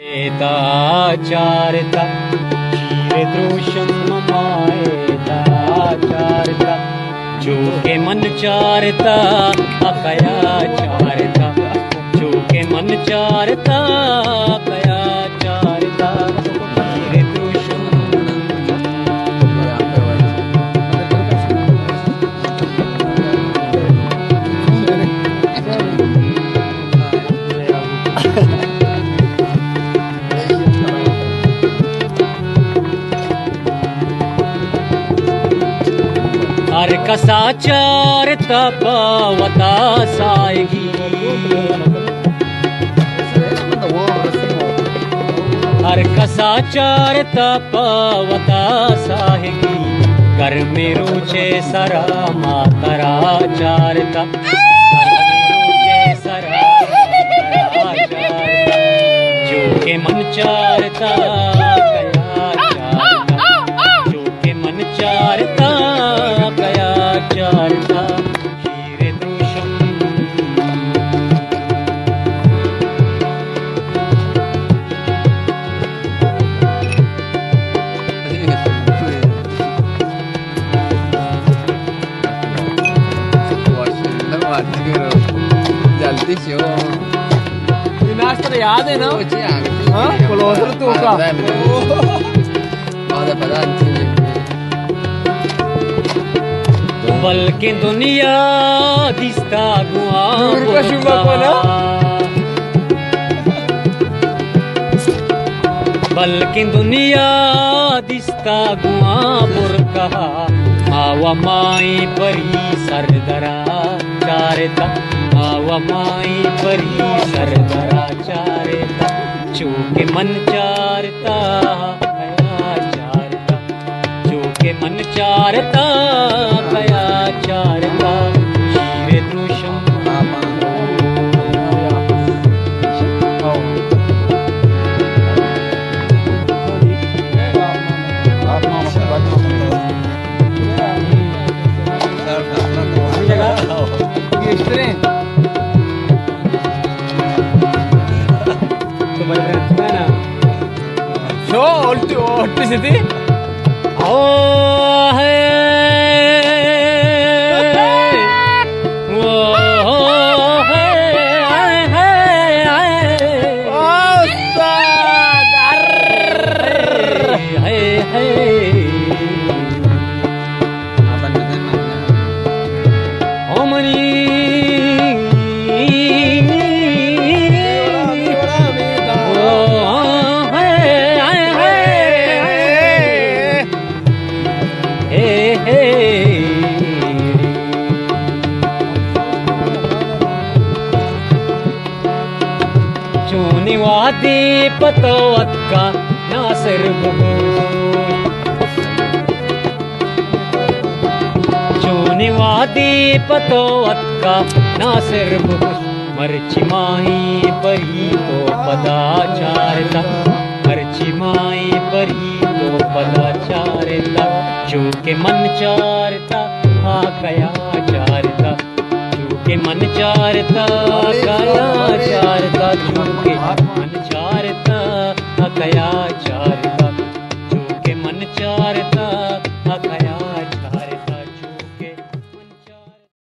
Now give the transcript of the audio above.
चारता क्षीर द्रोषम ममाएता चारता जो के मन चारता अकया चारता जो के मन चारता अकया चारता क्षीर द्रोषम हर कसा चारता पावता साएगी हर कसा चारता पावता साएगी घर में रुचे सरा मातरा चारता घर में रुचे सरा मातरा चारता जो के मन चारता चारता क्षीर द्रोषम जल्दी से हो विनाश तो याद है ना क्लोजर तो का पता बल्कि दुनिया दिसता गुआ बल्कि दुनिया दिसता गुआ बुरकहा मावा माई परी सरदरा चारता मावा माई परी सरदरा चारता चूके मन चारता चारता चूके मन चारता कया चारता क्षीर द्रोषम उल्टी सीधी चूनी वादी पतोवत का नासिर बुबू चूनी वादी पतोवत का नासिर बुबू मरची माही परी तो पदा चारता मरची माही परी तो पदा चारता चूके मन चारता आ गया चारता चूके मन चारता गया चारता चूके मन चारता गया चारता